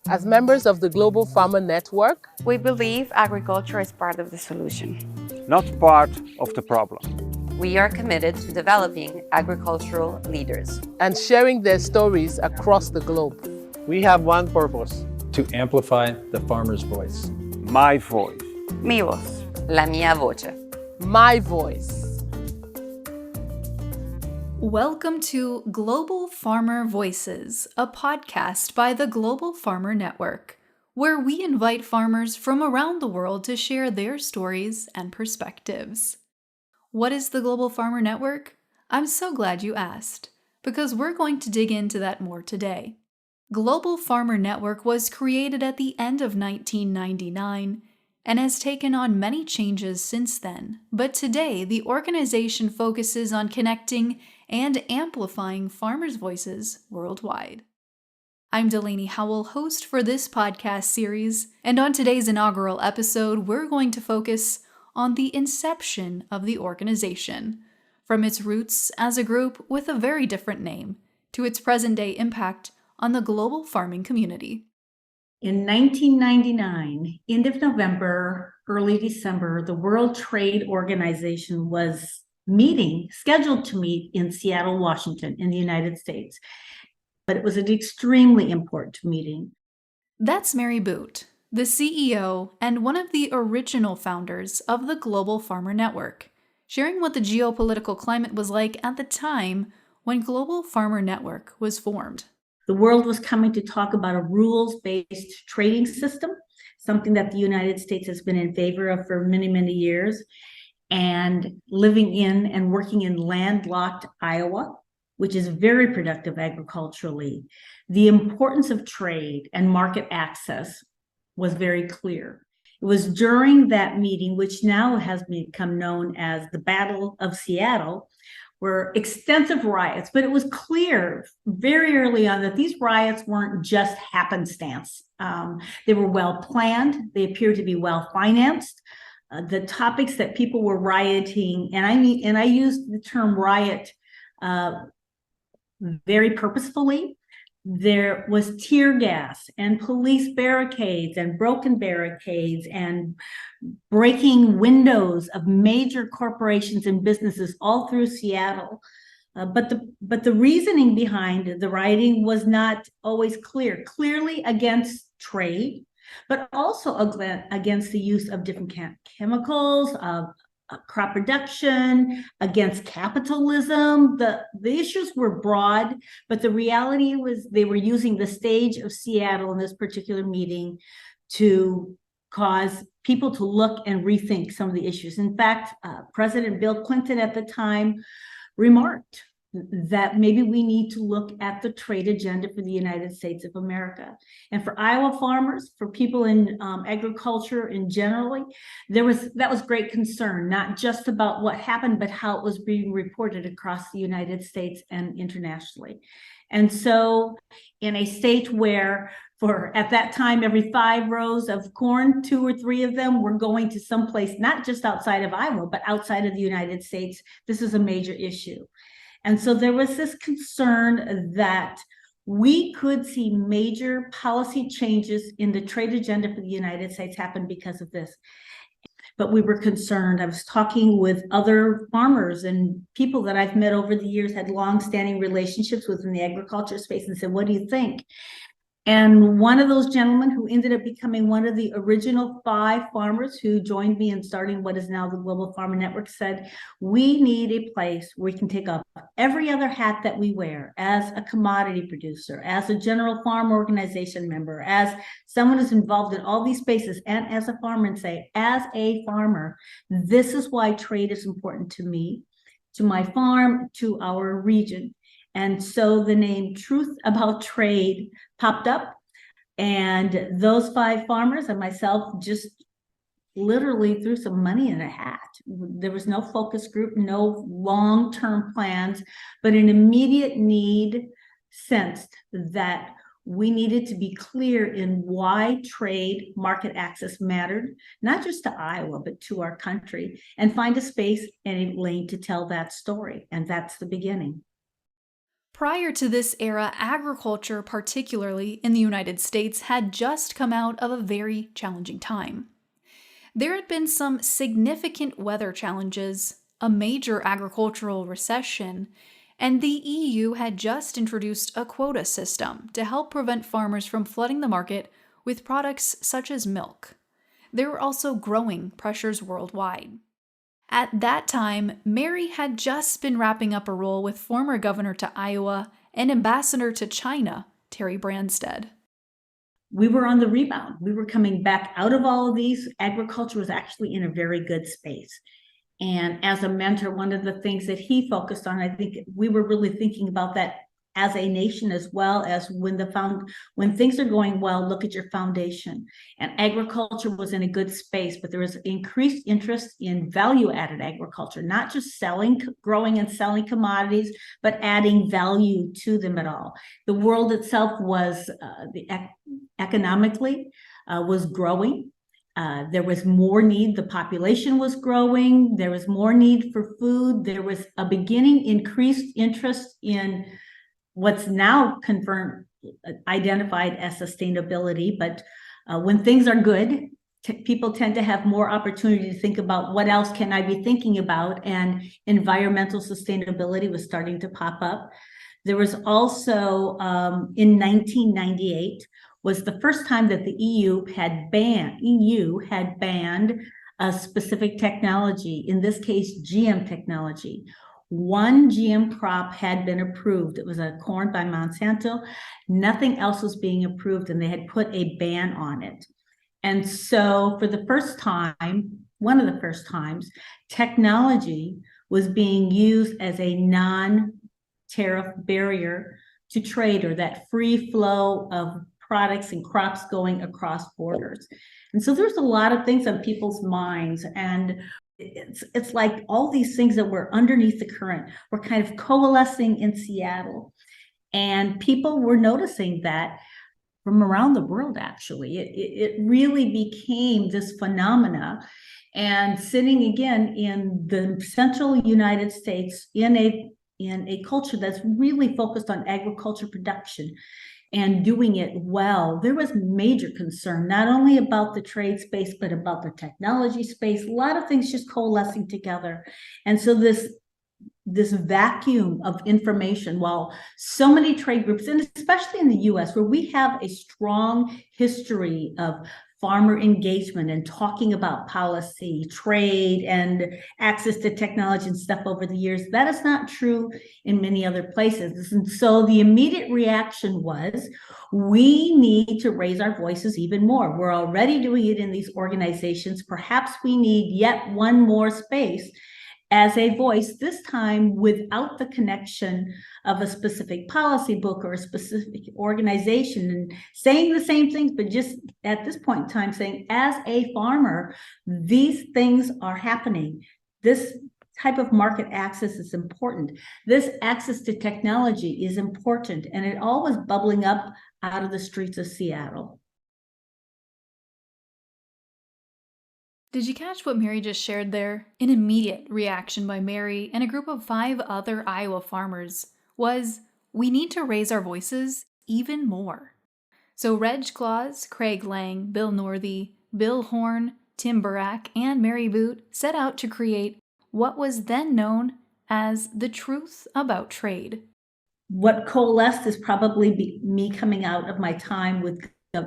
As members of the Global Farmer Network, we believe agriculture is part of the solution, not part of the problem. We are committed to developing agricultural leaders and sharing their stories across the globe. We have one purpose: to amplify the farmer's voice. My voice. Mi voz. La mia voce. My voice. Welcome to Global Farmer Voices, a podcast by the Global Farmer Network, where we invite farmers from around the world to share their stories and perspectives. What is the Global Farmer Network? I'm so glad you asked, because we're going to dig into that more today. Global Farmer Network was created at the end of 1999 and has taken on many changes since then, but today the organization focuses on connecting and amplifying farmers' voices worldwide. I'm Delaney Howell, host for this podcast series, and on today's inaugural episode, we're going to focus on the inception of the organization, from its roots as a group with a very different name to its present-day impact on the global farming community. In 1999, end of November, early December, the World Trade Organization was scheduled to meet in Seattle, Washington, in the United States. But it was an extremely important meeting. That's Mary Boote, the CEO and one of the original founders of the Global Farmer Network, sharing what the geopolitical climate was like at the time when Global Farmer Network was formed. The world was coming to talk about a rules-based trading system, something that the United States has been in favor of for many, many years. And living in and working in landlocked Iowa, which is very productive agriculturally, the importance of trade and market access was very clear. It was during that meeting, which now has become known as the Battle of Seattle, where extensive riots, but it was clear very early on that these riots weren't just happenstance. They were well planned. They appeared to be well financed. The topics that people were rioting, and I use the term riot very purposefully. There was tear gas and police barricades and broken barricades and breaking windows of major corporations and businesses all through Seattle. But the reasoning behind the rioting was not always clear. Clearly against trade, but also against the use of different chemicals, crop production, against capitalism. The issues were broad, but the reality was they were using the stage of Seattle in this particular meeting to cause people to look and rethink some of the issues. In fact, President Bill Clinton at the time remarked that maybe we need to look at the trade agenda for the United States of America. And for Iowa farmers, for people in agriculture in generally, that was great concern, not just about what happened, but how it was being reported across the United States and internationally. And so in a state where at that time, every 5 rows of corn, 2 or 3 of them were going to someplace, not just outside of Iowa, but outside of the United States, this is a major issue. And so there was this concern that we could see major policy changes in the trade agenda for the United States happen because of this. But we were concerned. I was talking with other farmers and people that I've met over the years, had long-standing relationships within the agriculture space, and said, what do you think? And one of those gentlemen who ended up becoming one of the original 5 farmers who joined me in starting what is now the Global Farmer Network said, we need a place where we can take up every other hat that we wear as a commodity producer, as a general farm organization member, as someone who's involved in all these spaces, and as a farmer, and say, as a farmer, this is why trade is important to me, to my farm, to our region. And so the name Truth About Trade popped up, and those 5 farmers and myself just literally threw some money in a hat. There was no focus group, no long-term plans, but an immediate need sensed that we needed to be clear in why trade market access mattered, not just to Iowa, but to our country, and find a space and a lane to tell that story. And that's the beginning. Prior to this era, agriculture, particularly in the United States, had just come out of a very challenging time. There had been some significant weather challenges, a major agricultural recession, and the EU had just introduced a quota system to help prevent farmers from flooding the market with products such as milk. There were also growing pressures worldwide. At that time, Mary had just been wrapping up a role with former governor to Iowa and ambassador to China, Terry Branstad. We were on the rebound. We were coming back out of all of these. Agriculture was actually in a very good space. And as a mentor, one of the things that he focused on, I think we were really thinking about that as a nation, as well as when things are going well, look at your foundation. And agriculture was in a good space, but there was increased interest in value-added agriculture, not just growing and selling commodities, but adding value to them at all. The world itself was economically was growing. There was more need. The population was growing. There was more need for food. There was a beginning increased interest in what's now identified as sustainability. But when things are good, people tend to have more opportunity to think about what else can I be thinking about, and environmental sustainability was starting to pop up. There was also, in 1998, was the first time that the EU had banned a specific technology, in this case, GM technology. One GM crop had been approved. It was a corn by Monsanto. Nothing else was being approved, and they had put a ban on it. And so for the first time, one of the first times, technology was being used as a non-tariff barrier to trade, or that free flow of products and crops going across borders. And so there's a lot of things on people's minds, and it's like all these things that were underneath the current were kind of coalescing in Seattle, and people were noticing that from around the world. Actually, it really became this phenomena, and sitting again in the central United States in a culture that's really focused on agriculture production and doing it well, there was major concern, not only about the trade space, but about the technology space, a lot of things just coalescing together. And so this vacuum of information, while so many trade groups, and especially in the US, where we have a strong history of farmer engagement and talking about policy, trade, and access to technology and stuff over the years, that is not true in many other places. And so the immediate reaction was, we need to raise our voices even more. We're already doing it in these organizations. Perhaps we need yet one more space as a voice, this time without the connection of a specific policy book or a specific organization, and saying the same things, but just at this point in time saying, as a farmer, these things are happening. This type of market access is important. This access to technology is important, and it all was bubbling up out of the streets of Seattle. Did you catch what Mary just shared there? An immediate reaction by Mary and a group of 5 other Iowa farmers was, we need to raise our voices even more. So Reg Clause, Craig Lang, Bill Northey, Bill Horn, Tim Burak, and Mary Boote set out to create what was then known as the Truth About Trade. What coalesced is probably me coming out of my time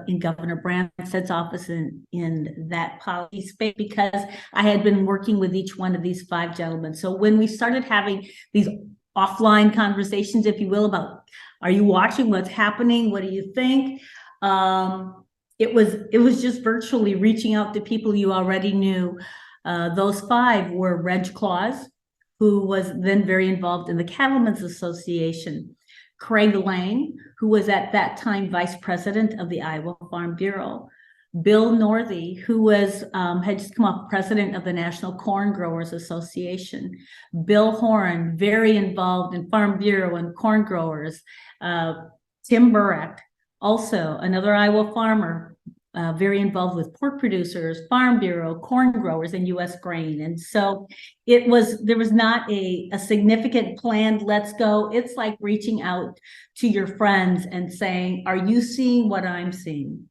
in Governor Branstad's office in that policy space, because I had been working with each one of these 5 gentlemen. So when we started having these offline conversations, if you will, about, are you watching what's happening? What do you think? It was just virtually reaching out to people you already knew. Those 5 were Reg Clause, who was then very involved in the Cattlemen's Association; Craig Lang, who was at that time vice president of the Iowa Farm Bureau; Bill Northey, who was had just come off president of the National Corn Growers Association; Bill Horn, very involved in Farm Bureau and corn growers; Tim Burak, also another Iowa farmer, very involved with pork producers, Farm Bureau, corn growers, and U.S. grain. And so there was not a significant planned let's go. It's like reaching out to your friends and saying, are you seeing what I'm seeing?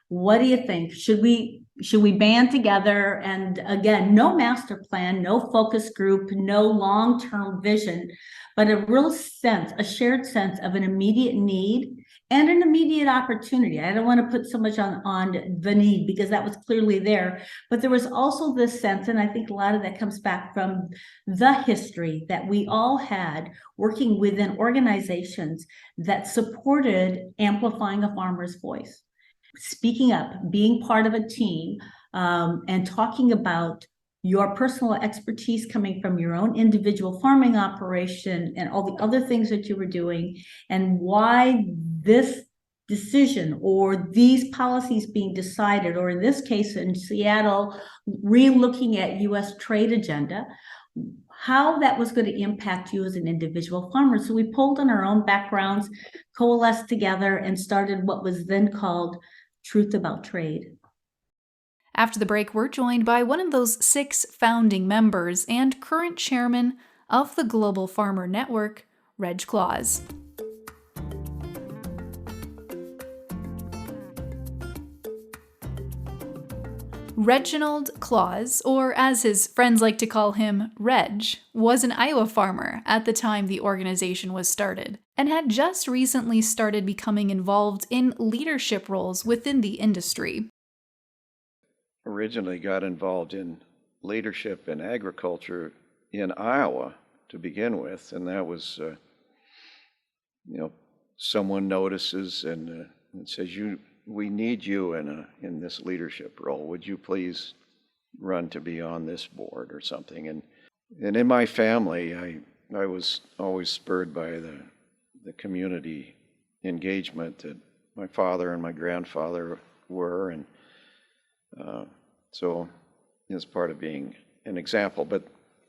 What do you think? Should we band together? And again, no master plan, no focus group, no long-term vision, but a real sense, a shared sense of an immediate need and an immediate opportunity. I don't want to put so much on the need because that was clearly there, but there was also this sense, and I think a lot of that comes back from the history that we all had working within organizations that supported amplifying a farmer's voice. Speaking up, being part of a team, and talking about your personal expertise coming from your own individual farming operation and all the other things that you were doing, and why this decision or these policies being decided, or in this case in Seattle, re-looking at U.S. trade agenda, how that was going to impact you as an individual farmer. So we pulled on our own backgrounds, coalesced together, and started what was then called Truth About Trade. After the break, we're joined by one of those 6 founding members and current chairman of the Global Farmer Network, Reg Clause. Reginald Clause, or as his friends like to call him, Reg, was an Iowa farmer at the time the organization was started, and had just recently started becoming involved in leadership roles within the industry. Originally got involved in leadership in agriculture in Iowa to begin with, and that was, someone notices and says, we need you in this leadership role. Would you please run to be on this board or something? And in my family, I was always spurred by the community engagement that my father and my grandfather were, and so as part of being an example. But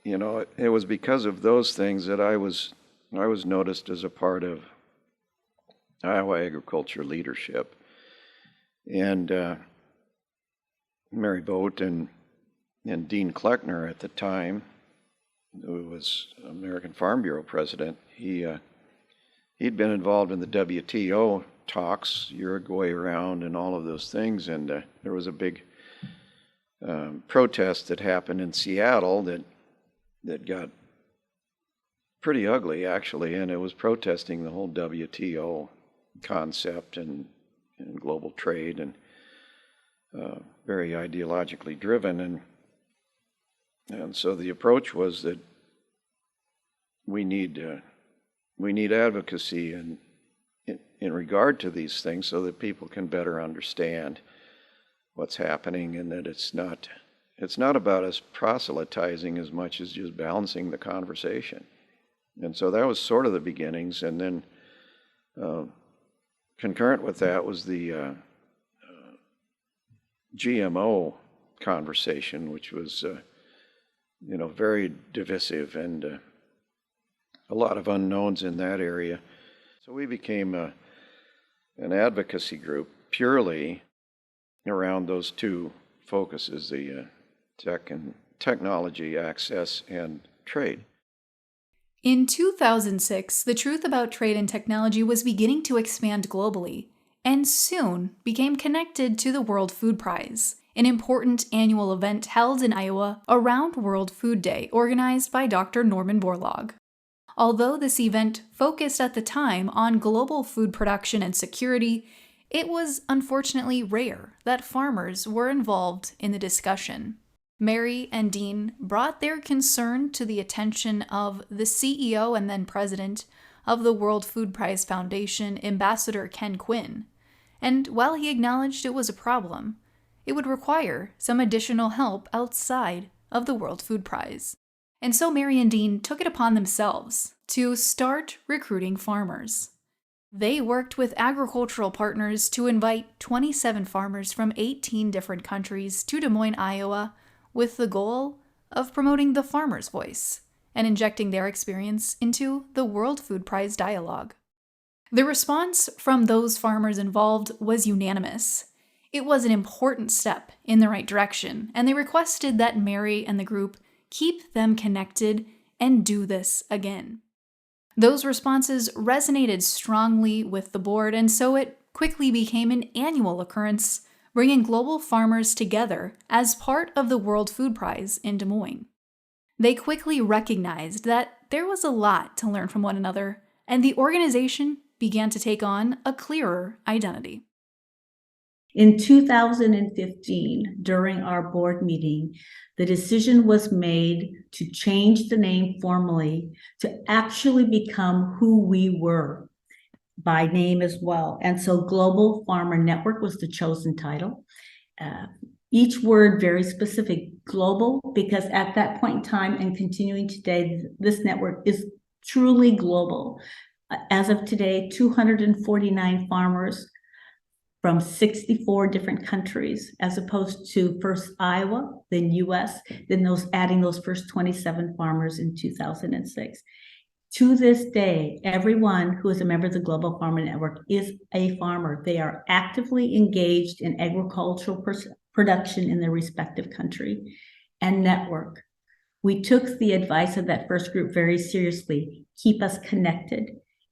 it was because of those things that I was noticed as a part of Iowa agriculture leadership. And Mary Boote and Dean Kleckner at the time, who was American Farm Bureau president, he'd been involved in the WTO talks, Uruguay around, and all of those things. And there was a big protest that happened in Seattle that got pretty ugly, actually, and it was protesting the whole WTO concept and global trade, and very ideologically driven, and so the approach was that we need advocacy in regard to these things so that people can better understand what's happening, and that it's not about us proselytizing as much as just balancing the conversation. And so that was sort of the beginnings, and then concurrent with that was the GMO conversation, which was, very divisive and a lot of unknowns in that area. So we became an advocacy group purely around those 2 focuses, the technology, access, and trade. In 2006, the truth about trade and technology was beginning to expand globally, and soon became connected to the World Food Prize, an important annual event held in Iowa around World Food Day, organized by Dr. Norman Borlaug. Although this event focused at the time on global food production and security, it was unfortunately rare that farmers were involved in the discussion. Mary and Dean brought their concern to the attention of the CEO and then president of the World Food Prize Foundation, Ambassador Ken Quinn, and while he acknowledged it was a problem, it would require some additional help outside of the World Food Prize. And so Mary and Dean took it upon themselves to start recruiting farmers. They worked with agricultural partners to invite 27 farmers from 18 different countries to Des Moines, Iowa, with the goal of promoting the farmer's voice and injecting their experience into the World Food Prize dialogue. The response from those farmers involved was unanimous. It was an important step in the right direction, and they requested that Mary and the group keep them connected and do this again. Those responses resonated strongly with the board, and so it quickly became an annual occurrence, bringing global farmers together as part of the World Food Prize in Des Moines. They quickly recognized that there was a lot to learn from one another, and the organization began to take on a clearer identity. In 2015, during our board meeting, the decision was made to change the name formally to actually become who we were by name as well. And so Global Farmer Network was the chosen title. Each word very specific, global, because at that point in time and continuing today, this network is truly global. As of today, 249 farmers from 64 different countries, as opposed to first Iowa, then US, then adding those first 27 farmers in 2006. To this day, everyone who is a member of the Global Farmer Network is a farmer. They are actively engaged in agricultural production in their respective country and network. We took the advice of that first group very seriously. Keep us connected.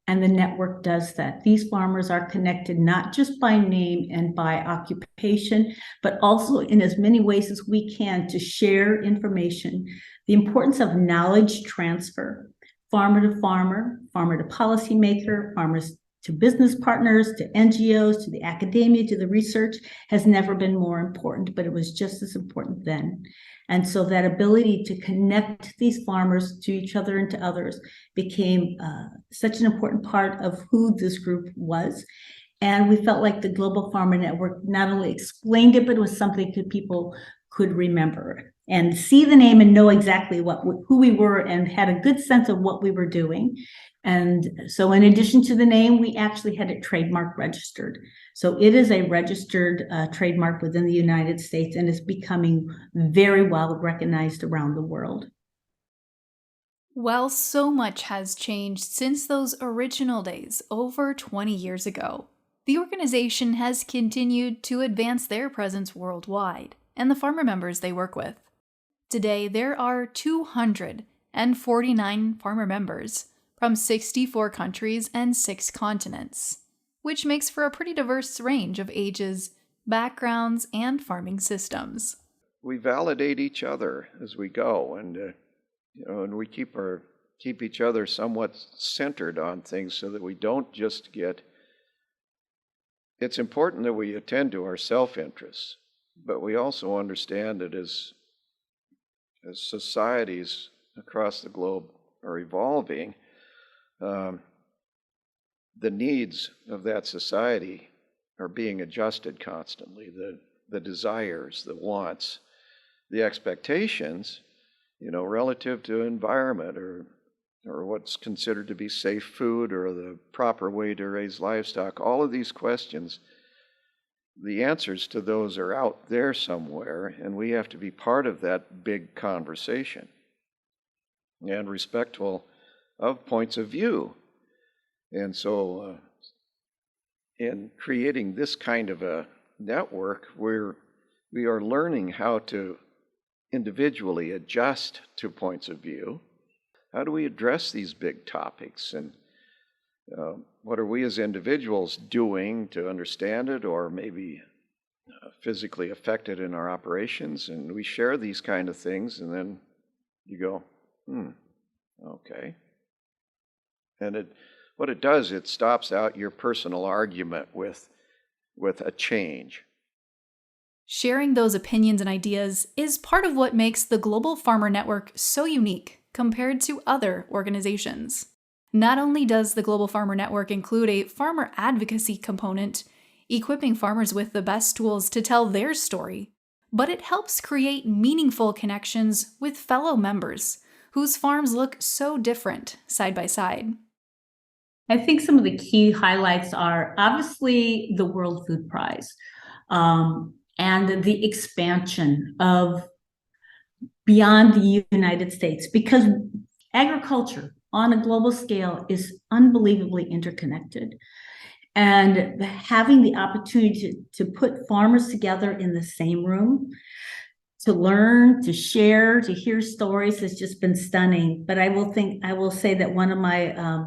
And the network does that. These farmers are connected not just by name and by occupation, but also in as many ways as we can to share information. The importance of knowledge transfer, farmer to farmer, farmer to policymaker, farmers to business partners, to NGOs, to the academia, to the research, has never been more important, but it was just as important then. And so that ability to connect these farmers to each other and to others became such an important part of who this group was. And we felt like the Global Farmer Network not only explained it, but it was something that people could remember and see the name and know exactly who we were and had a good sense of what we were doing. And so in addition to the name, we actually had it trademark registered. So it is a registered trademark within the United States and is becoming very well recognized around the world. Well, so much has changed since those original days over 20 years ago. The organization has continued to advance their presence worldwide and the farmer members they work with. Today, there are 249 farmer members from 64 countries and 6 continents, which makes for a pretty diverse range of ages, backgrounds, and farming systems. We validate each other as we go, and we keep each other somewhat centered on things so that we don't just get. It's important that we attend to our self-interests, but we also understand that as societies across the globe are evolving, the needs of that society are being adjusted constantly. The desires, the wants, the expectations, relative to environment or what's considered to be safe food or the proper way to raise livestock, all of these questions, the answers to those are out there somewhere, and we have to be part of that big conversation and respectful of points of view. And so in creating this kind of a network, we are learning how to individually adjust to points of view. How do we address these big topics? And what are we as individuals doing to understand it or maybe physically affect it in our operations? And we share these kind of things, and then you go, okay. And what it does, it stops out your personal argument with a change. Sharing those opinions and ideas is part of what makes the Global Farmer Network so unique compared to other organizations. Not only does the Global Farmer Network include a farmer advocacy component, equipping farmers with the best tools to tell their story, but it helps create meaningful connections with fellow members whose farms look so different side by side. I think some of the key highlights are obviously the World Food Prize and the expansion of beyond the United States, because agriculture on a global scale is unbelievably interconnected. And having the opportunity to put farmers together in the same room, to learn, to share, to hear stories has just been stunning. But I will say that one of my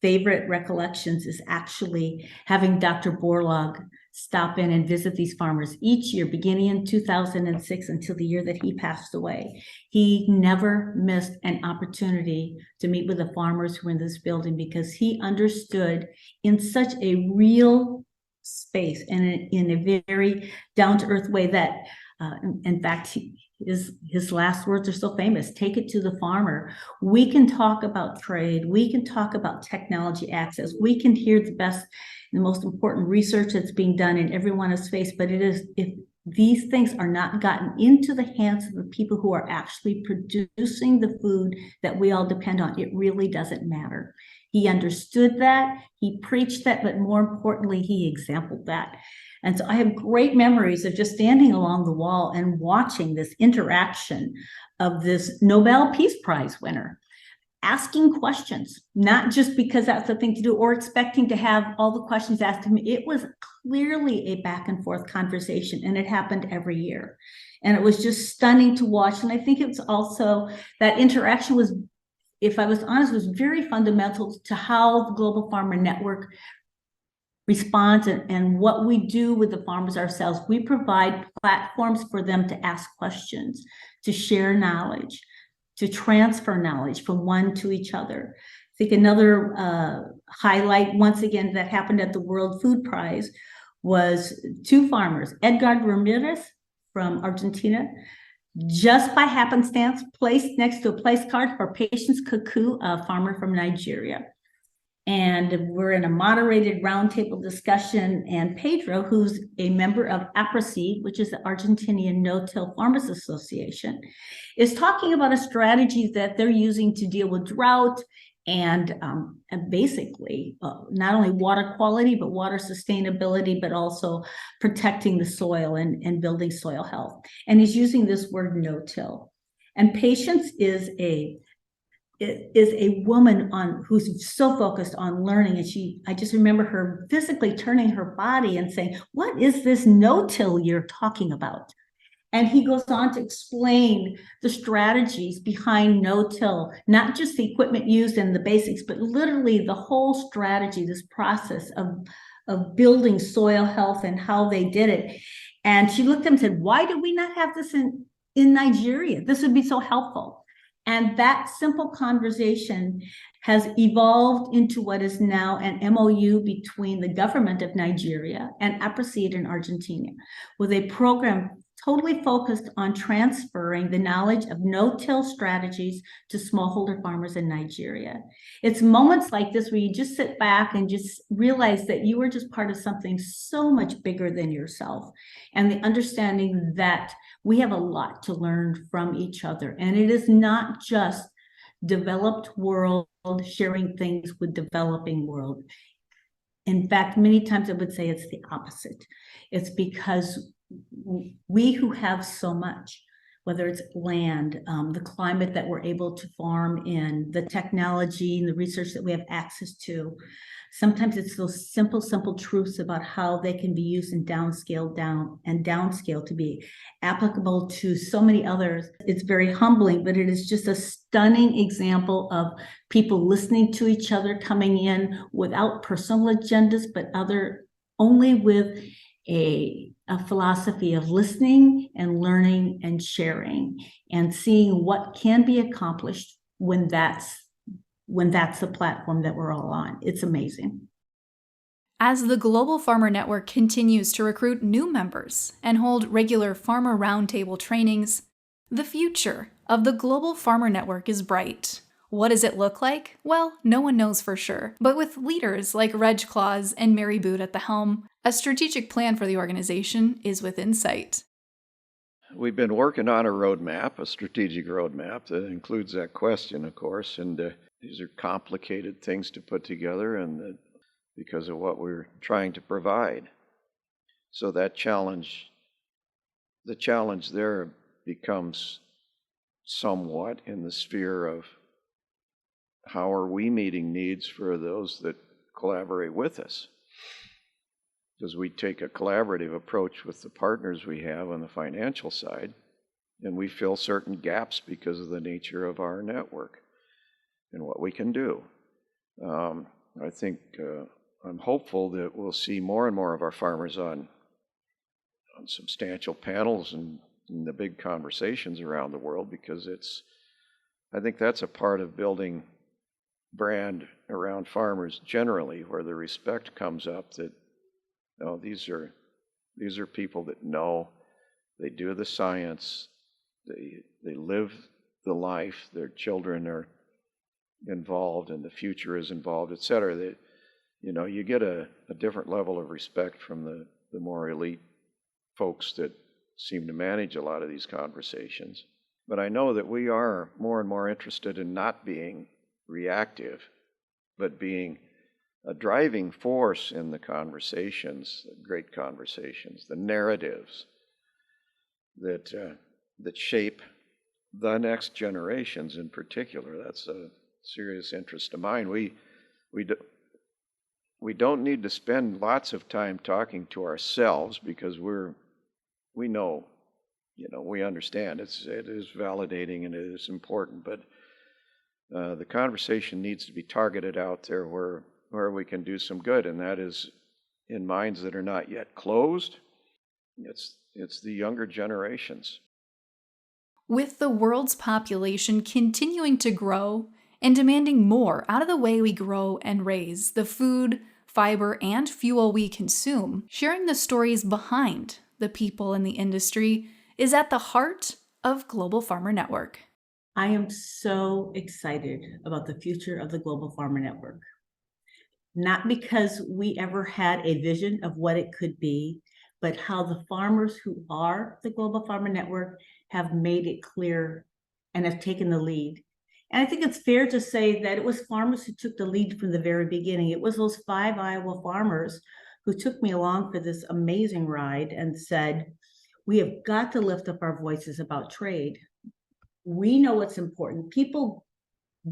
favorite recollections is actually having Dr. Borlaug stop in and visit these farmers each year, beginning in 2006 until the year that he passed away. He never missed an opportunity to meet with the farmers who were in this building because he understood in such a real space and in a very down-to-earth way that, in fact, his last words are so famous: take it to the farmer. We can talk about trade, we can talk about technology access, we can hear the best and the most important research that's being done in everyone's face, but it is, if these things are not gotten into the hands of the people who are actually producing the food that we all depend on, it really doesn't matter. He understood that, he preached that, but more importantly, he exemplified that. And so I have great memories of just standing along the wall and watching this interaction of this Nobel Peace Prize winner, asking questions, not just because that's the thing to do or expecting to have all the questions asked of him. It was clearly a back and forth conversation, and it happened every year. And it was just stunning to watch. And I think it's also that interaction was, if I was honest, was very fundamental to how the Global Farmer Network response and what we do with the farmers ourselves. We provide platforms for them to ask questions, to share knowledge, to transfer knowledge from one to each other. I think another highlight, once again, that happened at the World Food Prize was two farmers, Edgar Ramirez from Argentina, just by happenstance, placed next to a place card for Patience Kaku, a farmer from Nigeria. And we're in a moderated roundtable discussion, and Pedro, who's a member of APRASEED, which is the Argentinian No-Till Farmers Association, is talking about a strategy that they're using to deal with drought and basically not only water quality, but water sustainability, but also protecting the soil and building soil health. And he's using this word no-till. And Patience is a woman who's so focused on learning, and I just remember her physically turning her body and saying, "What is this no-till you're talking about?" And he goes on to explain the strategies behind no-till, not just the equipment used and the basics, but literally the whole strategy, this process of building soil health and how they did it. And she looked at him and said, "Why do we not have this in Nigeria? This would be so helpful." And that simple conversation has evolved into what is now an MOU between the government of Nigeria and APRASEED in Argentina, with a program totally focused on transferring the knowledge of no-till strategies to smallholder farmers in Nigeria. It's moments like this where you just sit back and just realize that you are just part of something so much bigger than yourself, and the understanding that we have a lot to learn from each other. And it is not just developed world sharing things with developing world. In fact, many times I would say it's the opposite. It's because we who have so much, whether it's land, the climate that we're able to farm in, the technology and the research that we have access to, sometimes it's those simple truths about how they can be used and downscaled to be applicable to so many others. It's very humbling, but it is just a stunning example of people listening to each other, coming in without personal agendas, but only with a philosophy of listening and learning and sharing and seeing what can be accomplished when that's the platform that we're all on. It's amazing. As the Global Farmer Network continues to recruit new members and hold regular farmer roundtable trainings, the future of the Global Farmer Network is bright. What does it look like? Well, no one knows for sure. But with leaders like Reg Clause and Mary Boote at the helm, a strategic plan for the organization is within sight. We've been working on a strategic roadmap that includes that question, of course, and these are complicated things to put together, and because of what we're trying to provide. So that the challenge there becomes somewhat in the sphere of how are we meeting needs for those that collaborate with us. because we take a collaborative approach with the partners we have on the financial side, and we fill certain gaps because of the nature of our network and what we can do. I think I'm hopeful that we'll see more and more of our farmers on substantial panels and in the big conversations around the world, because I think that's a part of building brand around farmers generally, where the respect comes up that, oh, these are people that know, they do the science, they live the life, their children are involved and the future is involved, et cetera. That, you get a different level of respect from the more elite folks that seem to manage a lot of these conversations. But I know that we are more and more interested in not being reactive, but being a driving force in the conversations, the great conversations, the narratives that shape the next generations in particular. That's a serious interest of mine. We don't need to spend lots of time talking to ourselves, because we know, we understand it is validating and it is important, but the conversation needs to be targeted out there where we can do some good, and that is in minds that are not yet closed. It's the younger generations. With the world's population continuing to grow and demanding more out of the way we grow and raise the food, fiber, and fuel we consume, sharing the stories behind the people in the industry is at the heart of Global Farmer Network. I am so excited about the future of the Global Farmer Network. Not because we ever had a vision of what it could be, but how the farmers who are the Global Farmer Network have made it clear and have taken the lead. And I think it's fair to say that it was farmers who took the lead from the very beginning. It was those 5 Iowa farmers who took me along for this amazing ride and said, we have got to lift up our voices about trade. We know what's important. People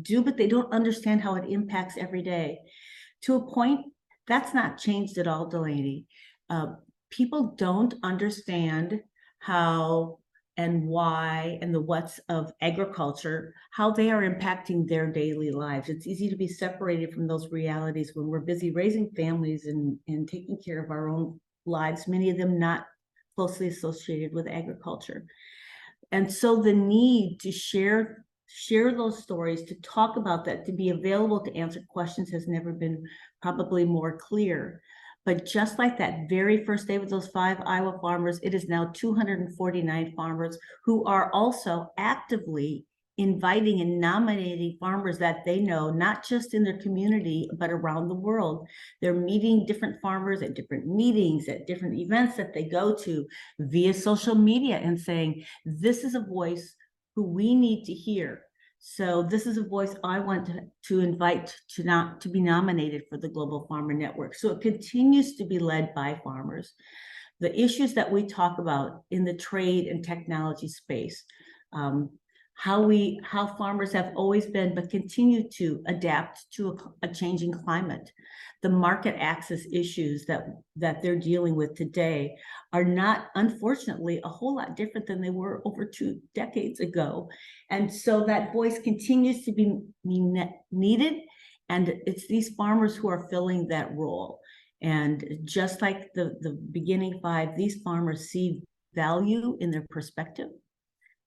do, but they don't understand how it impacts every day. To a point, that's not changed at all, Delaney. People don't understand how and why and the what's of agriculture, how they are impacting their daily lives. It's easy to be separated from those realities when we're busy raising families and taking care of our own lives, many of them not closely associated with agriculture. And so the need to share those stories, to talk about that, to be available to answer questions has never been probably more clear. But just like that very first day with those 5 Iowa farmers, it is now 249 farmers who are also actively inviting and nominating farmers that they know, not just in their community, but around the world. They're meeting different farmers at different meetings, at different events that they go to via social media, and saying, this is a voice who we need to hear. So this is a voice I want to invite to be nominated for the Global Farmer Network. So it continues to be led by farmers. The issues that we talk about in the trade and technology space, how farmers have always been but continue to adapt to a changing climate. The market access issues that they're dealing with today are not, unfortunately, a whole lot different than they were over 2 decades ago. And so that voice continues to be needed, and it's these farmers who are filling that role. And just like the beginning 5, these farmers see value in their perspective.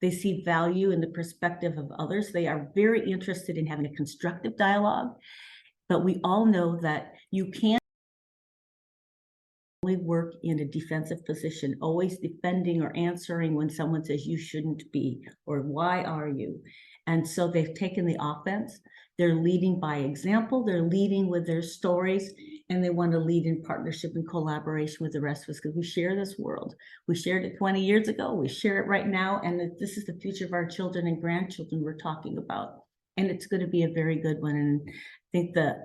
They see value in the perspective of others. They are very interested in having a constructive dialogue, but we all know that you can't only work in a defensive position, always defending or answering when someone says you shouldn't be, or why are you? And so they've taken the offense. They're leading by example. They're leading with their stories, and they want to lead in partnership and collaboration with the rest of us, because we share this world. We shared it 20 years ago. We share it right now. And this is the future of our children and grandchildren we're talking about. And it's going to be a very good one. And I think the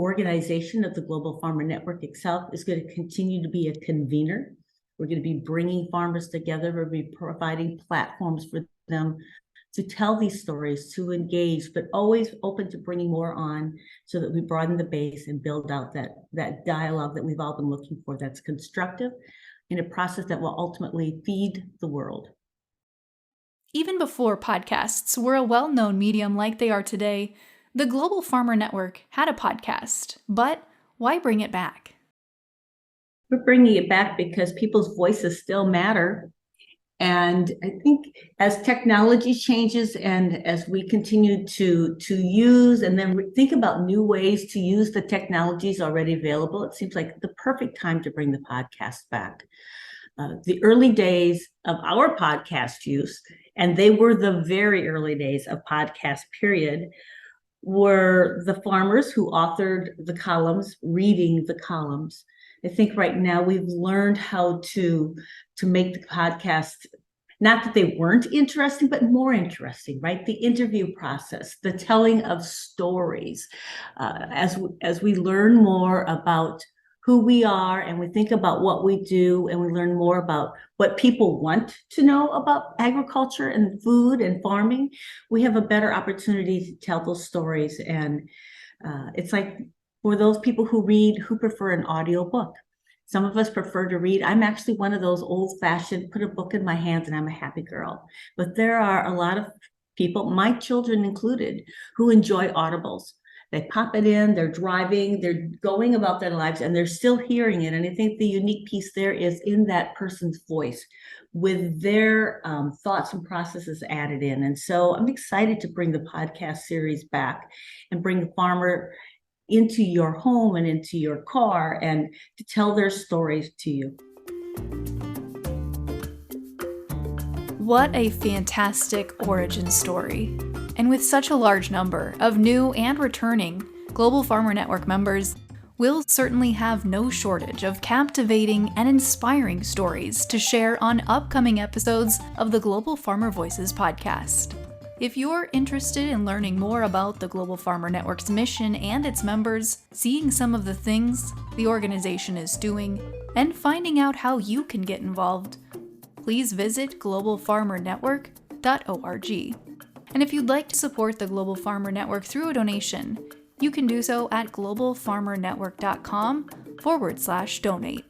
organization of the Global Farmer Network itself is going to continue to be a convener. We're going to be bringing farmers together. We'll be providing platforms for them to tell these stories, to engage, but always open to bringing more on so that we broaden the base and build out that dialogue that we've all been looking for, that's constructive in a process that will ultimately feed the world. Even before podcasts were a well-known medium like they are today, the Global Farmer Network had a podcast, but why bring it back? We're bringing it back because people's voices still matter. And I think as technology changes and as we continue to use and then think about new ways to use the technologies already available, it seems like the perfect time to bring the podcast back. The early days of our podcast use, and they were the very early days of podcast period, were the farmers who authored the columns, reading the columns. I think right now we've learned how to make the podcast, not that they weren't interesting, but more interesting, right? The interview process, the telling of stories. As we learn more about who we are and we think about what we do and we learn more about what people want to know about agriculture and food and farming, we have a better opportunity to tell those stories. And it's like for those people who read, who prefer an audiobook. Some of us prefer to read. I'm actually one of those old-fashioned, put a book in my hands and I'm a happy girl. But there are a lot of people, my children included, who enjoy audibles. They pop it in, they're driving, they're going about their lives, and they're still hearing it. And I think the unique piece there is in that person's voice with their thoughts and processes added in. And so I'm excited to bring the podcast series back and bring the farmer into your home and into your car and to tell their stories to you. What a fantastic origin story. And with such a large number of new and returning Global Farmer Network members, we'll certainly have no shortage of captivating and inspiring stories to share on upcoming episodes of the Global Farmer Voices podcast. If you're interested in learning more about the Global Farmer Network's mission and its members, seeing some of the things the organization is doing, and finding out how you can get involved, please visit globalfarmernetwork.org. And if you'd like to support the Global Farmer Network through a donation, you can do so at globalfarmernetwork.com/donate.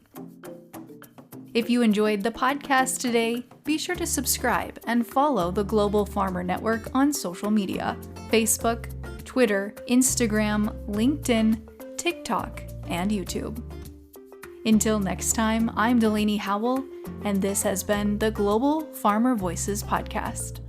If you enjoyed the podcast today, be sure to subscribe and follow the Global Farmer Network on social media: Facebook, Twitter, Instagram, LinkedIn, TikTok, and YouTube. Until next time, I'm Delaney Howell, and this has been the Global Farmer Voices podcast.